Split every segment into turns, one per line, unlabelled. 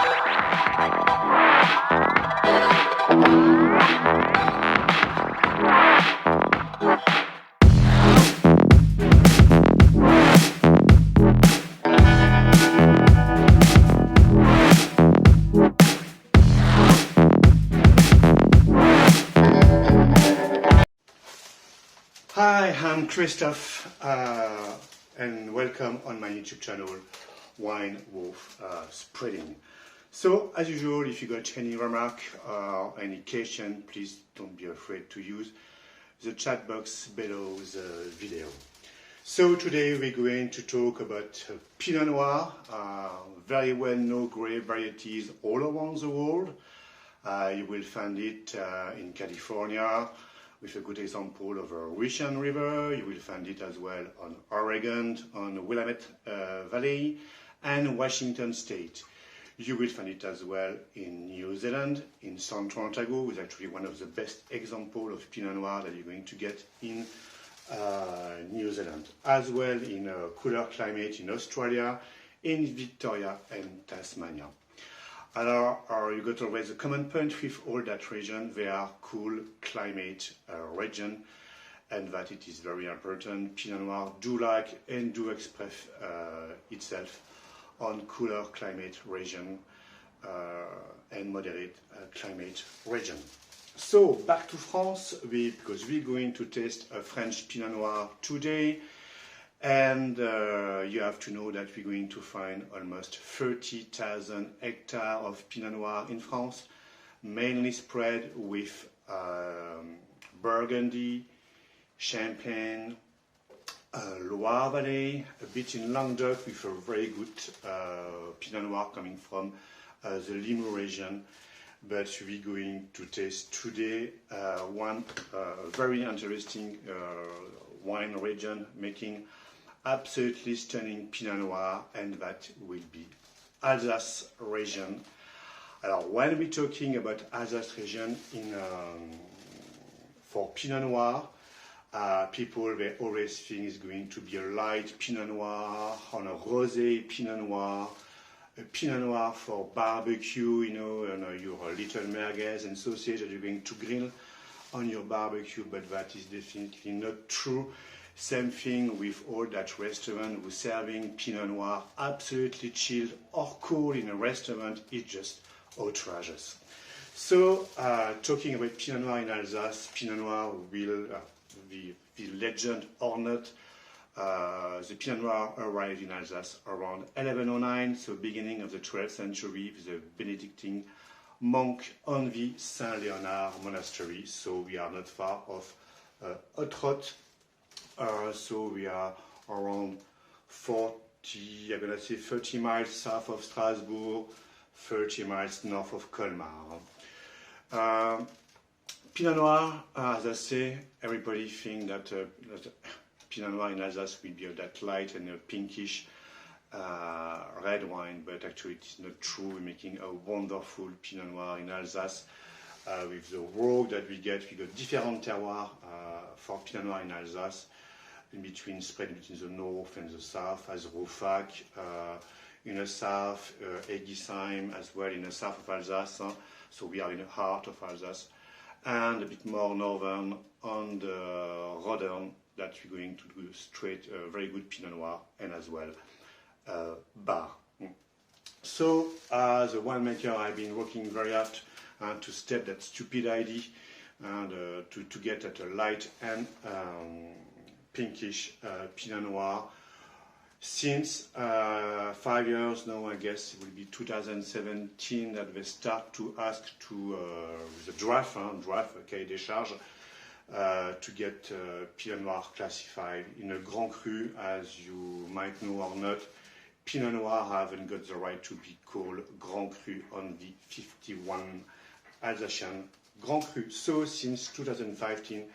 Hi, I'm Christophe, and welcome on my YouTube channel, Wine Wolf Spreading. So, as usual, if you got any remark or any question, please don't be afraid to use the chat box below the video. So today we're going to talk about Pinot Noir, very well known grape varieties all around the world. You will find it in California, with a good example of a Russian River. You will find it as well on Oregon, on the Willamette Valley, and Washington State. You will find it as well in New Zealand, in Central Ontario, which is actually one of the best examples of Pinot Noir that you're going to get in New Zealand, as well in a cooler climate in Australia, in Victoria and Tasmania. You got always a common point with all that region. They are cool climate region, and that it is very important. Pinot Noir do like and do express itself on cooler climate region and moderate climate region. So back to France, because we're going to taste a French Pinot Noir today. And you have to know that we're going to find almost 30,000 hectares of Pinot Noir in France, mainly spread with Burgundy, Champagne, Loire Valley, a bit in Languedoc with a very good Pinot Noir coming from the Limoux region. But we're going to taste today one very interesting wine region making absolutely stunning Pinot Noir, and that will be Alsace region. When we're talking about Alsace region for Pinot Noir, people they always think it's going to be a light Pinot Noir, on a rosé Pinot Noir, a Pinot Noir for barbecue, your little merguez and sausage that you're going to grill on your barbecue, but that is definitely not true. Same thing with all that restaurant who's serving Pinot Noir absolutely chilled or cool in a restaurant, it's just outrageous. So, talking about Pinot Noir in Alsace, Pinot Noir will be legend or not. The Pinot Noir arrived in Alsace around 1109, so beginning of the 12th century, with the Benedictine monk Henri Saint-Léonard monastery. So we are not far off Autrot. So we are around 30 miles south of Strasbourg, 30 miles north of Colmar. Pinot Noir, as I say, everybody thinks that Pinot Noir in Alsace will be that light and a pinkish red wine, but actually it is not true. We're making a wonderful Pinot Noir in Alsace. With the rogue that we got different terroirs for Pinot Noir in Alsace, spread between the north and the south, as Roufac, in the south, Egisheim as well in the south of Alsace. So we are in the heart of Alsace, and a bit more northern on the Rodern that we're going to do straight very good Pinot Noir and as well Bar. So as a winemaker, I've been working very hard to step that stupid idea and to get at a light and pinkish Pinot Noir. Since 5 years now, I guess it will be 2017 that they start to ask to the draft Cahier des Charges, to get Pinot Noir classified in a Grand Cru. As you might know or not, Pinot Noir haven't got the right to be called Grand Cru on the 51 Alsatian Grand Cru. So since 2017,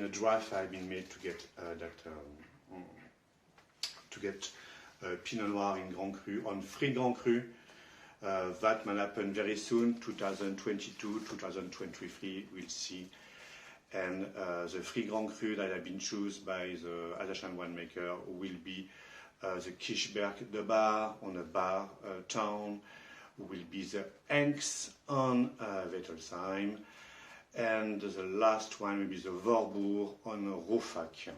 a draft has been made to get Pinot Noir in Grand Cru on free Grand Cru. That might happen very soon, 2022, 2023, we'll see. And the free Grand Cru that have been chosen by the Alsatian winemaker will be the Kirchberg de Bar on a bar town, will be the Henks on Wittelsheim, and the last one will be the Warburg on Rouffach.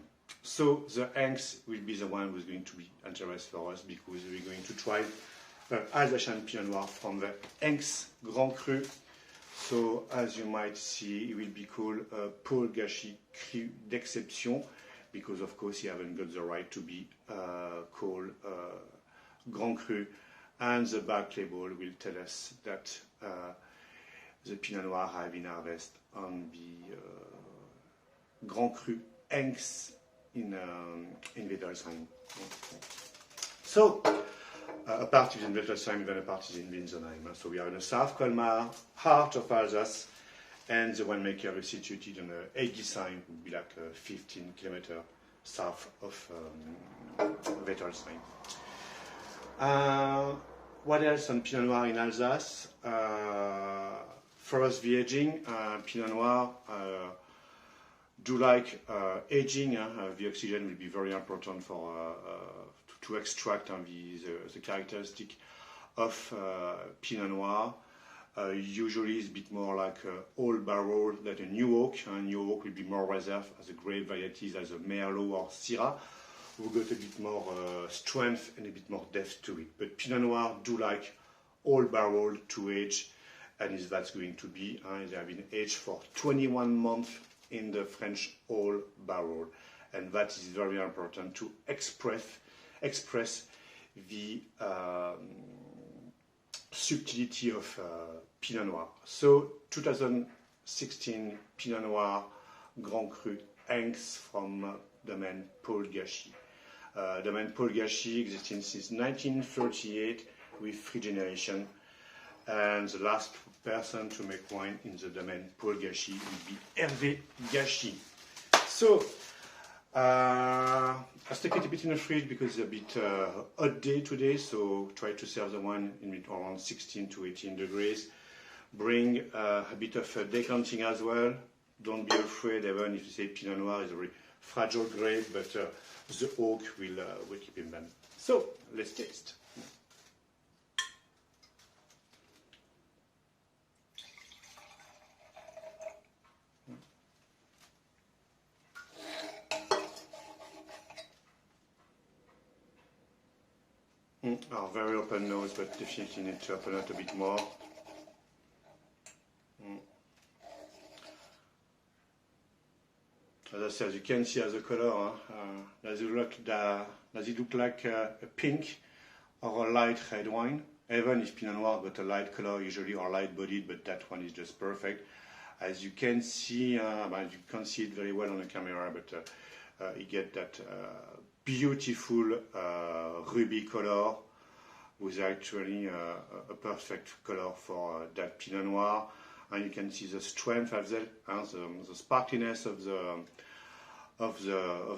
So the Henks will be the one who's going to be interesting for us because we're going to try Alsatian Pinot Noir from the Henks Grand Cru. So as you might see, it will be called Paul Gaschy Cru d'Exception because of course he haven't got the right to be called Grand Cru, and the back label will tell us that the Pinot Noir have been harvested on the Grand Cru Henks in Wittelsheim. So a part is in Wittelsheim, even a part is in Winsenheim. So we are in the South Colmar, heart of Alsace, and the winemaker is situated on the Egisheim, would be like 15 kilometers south of Wittelsheim. What else on Pinot Noir in Alsace? First, the aging. Pinot Noir do like aging. The oxygen will be very important for to extract the characteristic of Pinot Noir. Usually it's a bit more like old barrel than a new oak. New oak will be more reserved as a grape varieties as a Merlot or Syrah, who got a bit more strength and a bit more depth to it. But Pinot Noir do like old barrel to age, and that's going to be, they have been aged for 21 months in the French old barrel, and that is very important to express the subtlety of Pinot Noir. So 2016 Pinot Noir Grand Cru Henks from Domaine Paul Gaschy. Domaine Paul Gaschy existing since 1938 with 3 generations, and the last person to make wine in the Domaine Paul Gaschy will be Hervé Gaschy. So I stick it a bit in the fridge because it's a bit hot day today, so try to serve the wine in around 16 to 18 degrees. Bring a bit of decanting as well. Don't be afraid, even if you say Pinot Noir is a very fragile grape, but the oak will keep him then. So let's taste. Very open nose, but definitely need to open it a bit more. As I said, you can see as a color, does it look like a pink or a light red wine? Even if Pinot Noir got a light color usually or light bodied, but that one is just perfect. As you can see, you can't see it very well on the camera, but you get that beautiful ruby color with actually a perfect color for that Pinot Noir, and you can see the strength of the sparkliness of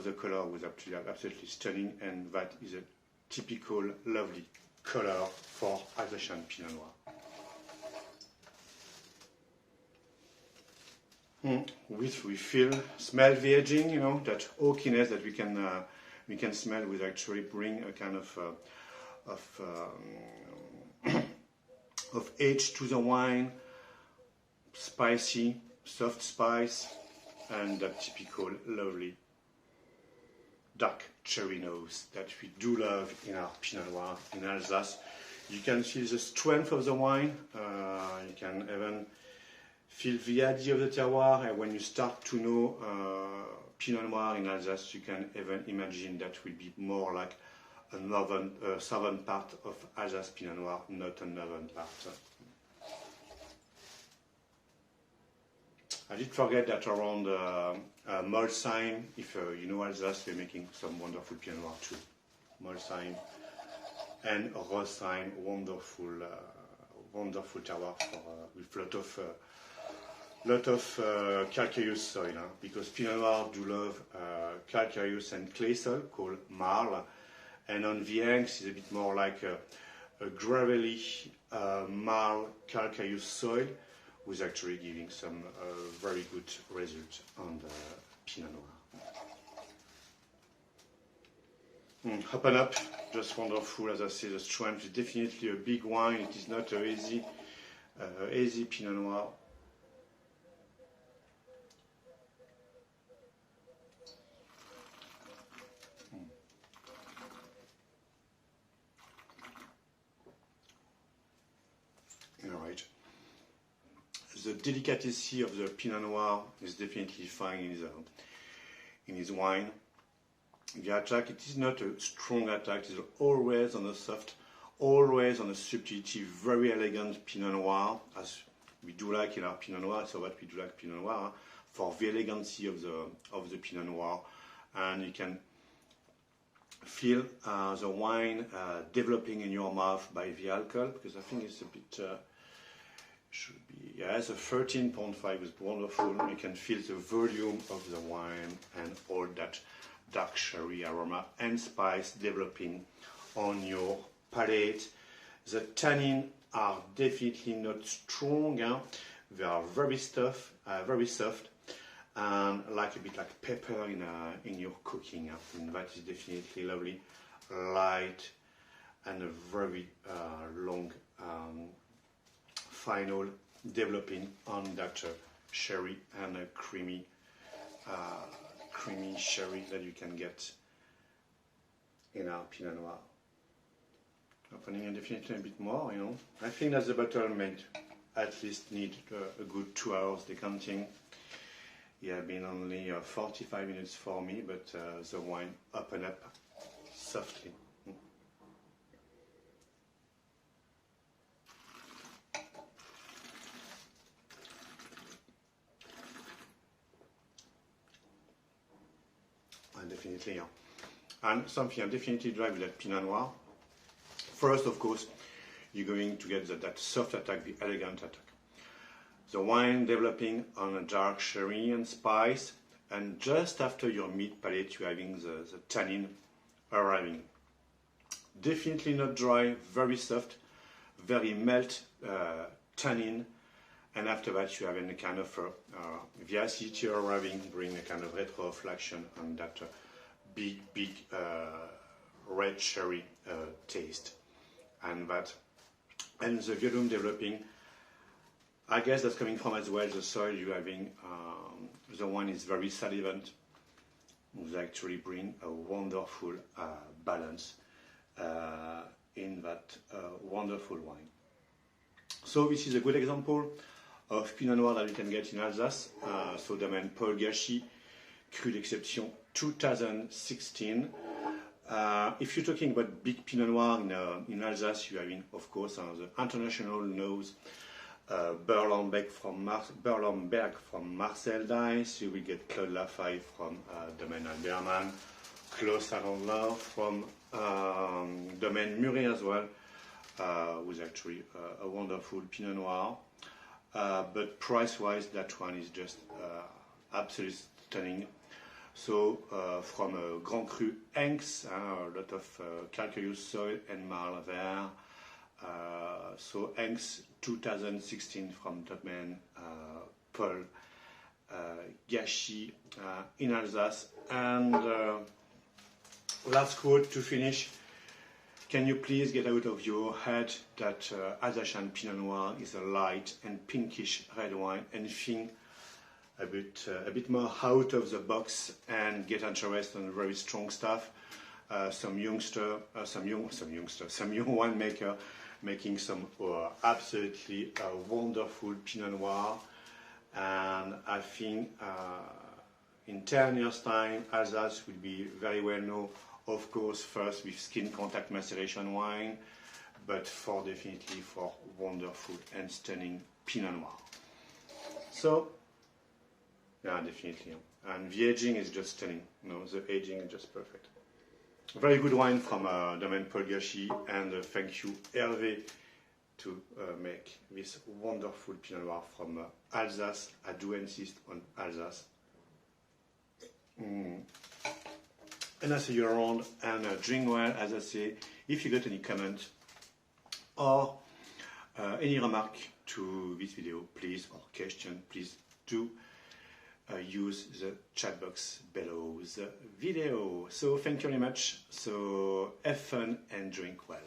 the color was absolutely stunning, and that is a typical lovely color for Alsatian Pinot Noir. We smell the aging, you know, that oakiness that we can smell with actually bring a kind of age to the wine, spicy, soft spice, and that typical lovely dark cherry nose that we do love in our Pinot Noir in Alsace. You can feel the strength of the wine, you can even feel the idea of the terroir, and when you start to know Pinot Noir in Alsace, you can even imagine that will be more like a southern part of Alsace Pinot Noir, not a northern part. I did forget that around Molsheim, if you know Alsace, we're making some wonderful Pinot Noir too. Molsheim and Rosheim, wonderful terroir with lot of calcareous soil, because Pinot Noir do love calcareous and clay soil called marl, and on the Henks is a bit more like a gravelly marl calcareous soil, was actually giving some very good result on the Pinot Noir. Open up, just wonderful. As I say, the strength is definitely a big wine. It is not a easy Pinot Noir. All right. The delicacy of the Pinot Noir is definitely fine in his wine. The attack, it is not a strong attack, it is always on the soft, always on the subtlety, very elegant Pinot Noir, as we do like in our Pinot Noir. So what we do like Pinot Noir, for the elegancy of the Pinot Noir. And you can feel the wine developing in your mouth by the alcohol, because I think it's a bit, should be, yeah, it's a 13.5, is wonderful. You can feel the volume of the wine and all that dark sherry aroma and spice developing on your palate. The tannin are definitely not strong. They are very soft, and like a bit like pepper in your cooking. And that is definitely lovely, light, and a very long final developing on that sherry and a creamy sherry that you can get in our Pinot Noir. Opening and definitely a bit more, you know. I think that the bottle may at least need a good 2 hours decanting. It has been only 45 minutes for me, but the wine opened up softly. Definitely, yeah. And something I definitely drive with that Pinot Noir. First, of course, you're going to get that soft attack, the elegant attack. The wine developing on a dark sherry and spice, and just after your meat palate, you're having the tannin arriving. Definitely not dry, very soft, very melt tannin, and after that you have a kind of the acidity arriving, bring a kind of retroflexion on that big red cherry taste, and the volume developing. I guess that's coming from as well the soil you're having. The wine is very salivant. They actually bring a wonderful balance in that wonderful wine. So this is a good example of Pinot Noir that you can get in Alsace. So Domaine Paul Gaschy, Cru d'Exception 2016. If you're talking about big Pinot Noir in Alsace, you have, of course, the international nose Berlamberg from Marcel Dice. You will get Claude Lafay from Domaine Alderman, Klaus Arendler from Domaine Muret as well, who's actually a wonderful Pinot Noir. But price-wise, that one is just absolutely stunning. So from Grand Cru Henx, a lot of calcareous soil and marl there. So Henx 2016 from Domaine Paul Gaschy in Alsace. And last quote to finish. Can you please get out of your head that Alsatian Pinot Noir is a light and pinkish red wine, and think a bit more out of the box and get interested in very strong stuff. Some young winemaker making some absolutely wonderful Pinot Noir, and I think in 10 years' time, Alsace will be very well known. Of course, first with skin contact maceration wine, but definitely for wonderful and stunning Pinot Noir. So, yeah, definitely. And the aging is just stunning. No, the aging is just perfect. Very good wine from Domaine Paul Gaschy, and thank you, Hervé, to make this wonderful Pinot Noir from Alsace. I do insist on Alsace. And I see you around, and drink well, as I say. If you got any comment or any remark to this video, please, or question, please do use the chat box below the video. So thank you very much. So have fun and drink well.